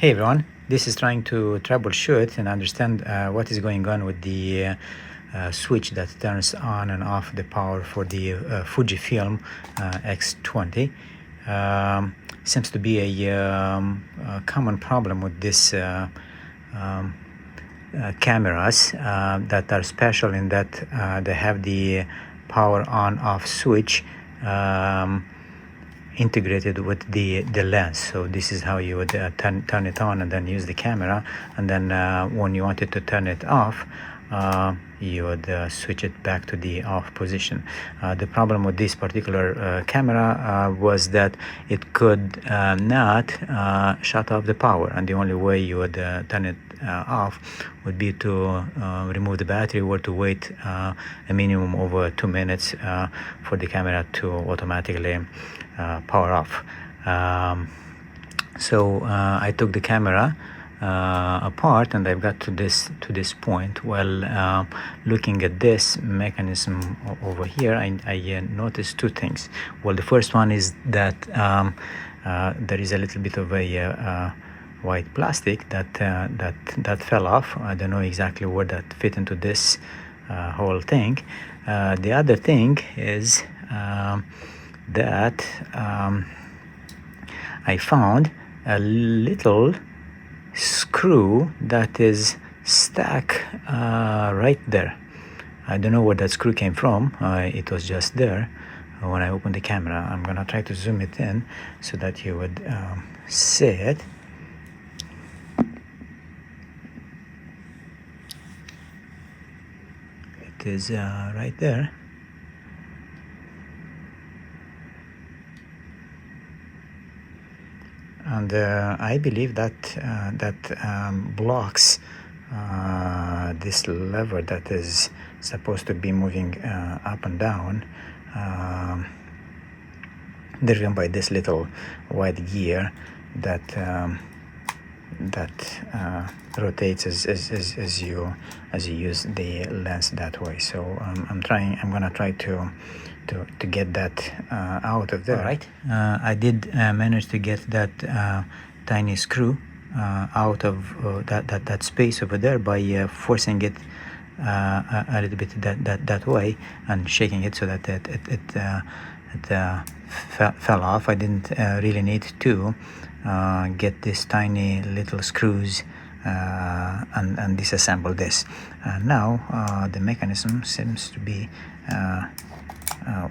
Hey everyone, this is trying to troubleshoot and understand what is going on with the switch that turns on and off the power for the Fujifilm X20. Seems to be a common problem with this cameras that are special in that they have the power on off switch integrated with the lens. So this is how you would turn it on and then use the camera, and then when you wanted to turn it off, you would switch it back to the off position. The problem with this particular camera was that it could not shut off the power, and the only way you would turn it off would be to remove the battery or to wait a minimum over 2 minutes for the camera to automatically power off. So I took the camera apart and I've got to this point. Well, looking at this mechanism over here, I noticed two things. Well, the first one is that there is a little bit of a white plastic that fell off. I don't know exactly where that fit into this whole thing. The other thing is that I found a little screw that is stuck right there. I don't know where that screw came from. It was just there when I opened the camera. I'm gonna try to zoom it in so that you would see it. It is right there. And I believe that blocks this lever that is supposed to be moving up and down, driven by this little white gear that rotates as you use the lens that way. So I'm gonna try to get that out of there. All right. I did manage to get that tiny screw out of that space over there by forcing it a little bit that way and shaking it so that it fell off. I didn't really need to get these tiny little screws and disassemble this. Now the mechanism seems to be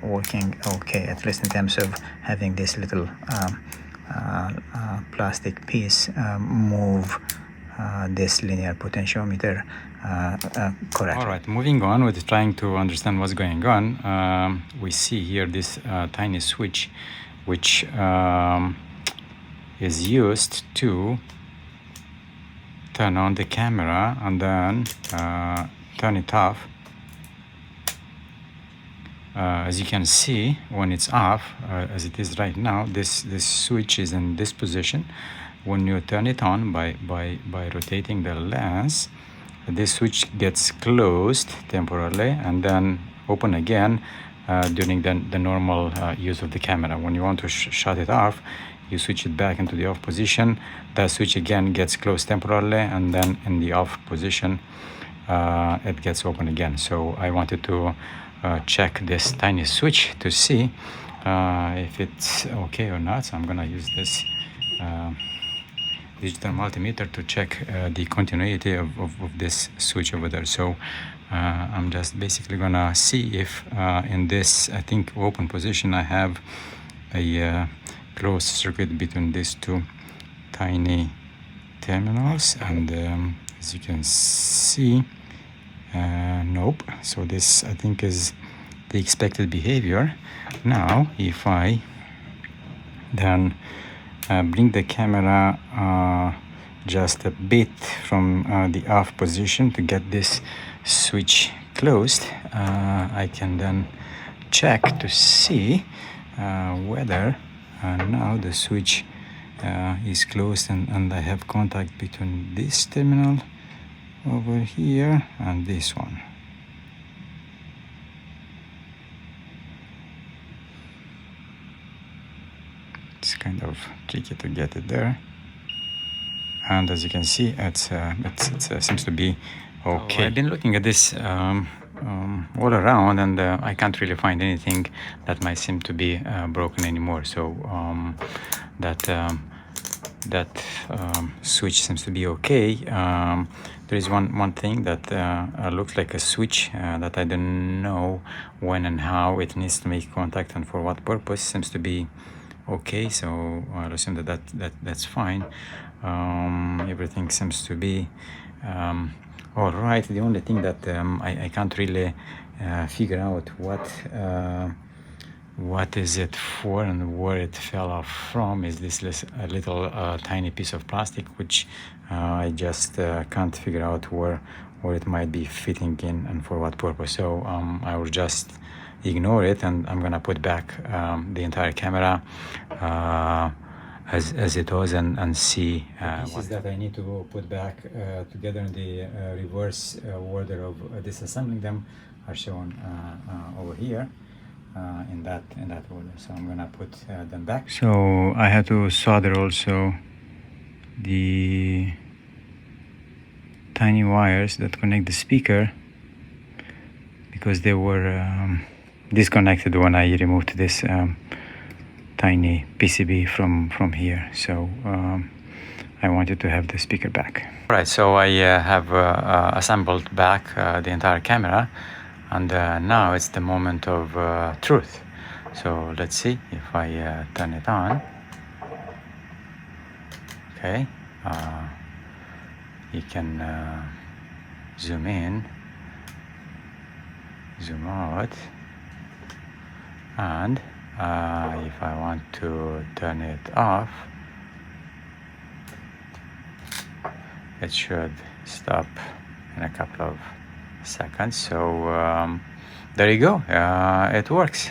working okay, at least in terms of having this little plastic piece move this linear potentiometer correctly. All right, moving on with trying to understand what's going on. We see here this tiny switch which is used to turn on the camera and then turn it off. As you can see, when it's off, as it is right now, this switch is in this position. When you turn it on by rotating the lens, this switch gets closed temporarily and then open again during the normal use of the camera. When you want to shut it off, you switch it back into the off position. That switch again gets closed temporarily, and then in the off position it gets open again. So I wanted to check this tiny switch to see if it's okay or not. So I'm gonna use this digital multimeter to check the continuity of this switch over there. So I'm just basically gonna see if in this, I think, open position, I have a closed circuit between these two tiny terminals, and as you can see, nope. So this, I think, is the expected behavior. Now if I then bring the camera just a bit from the off position to get this switch closed, I can then check to see whether now the switch is closed and I have contact between this terminal over here and this one. It's kind of tricky to get it there. and as you can see, it seems to be okay. So I've been looking at this all around, and I can't really find anything that might seem to be broken anymore. So that switch seems to be okay. There is one thing that looks like a switch that I don't know when and how it needs to make contact and for what purpose. Seems to be okay, so I'll assume that's fine. Everything seems to be all right. The only thing that I can't really figure out what is it for and where it fell off from is this little tiny piece of plastic, which I just can't figure out where it might be fitting in and for what purpose. So I will just ignore it, and I'm gonna put back the entire camera as it was and see pieces that I need to put back together in the reverse order of disassembling them are shown over here. In that order, so I'm gonna put them back. So I had to solder also the tiny wires that connect the speaker, because they were disconnected when I removed this tiny PCB from here. So I wanted to have the speaker back. Right, so I have assembled back the entire camera. And now it's the moment of truth. So let's see if I turn it on. Okay, you can zoom in, zoom out, and if I want to turn it off, it should stop in a couple of seconds. So there you go, it works.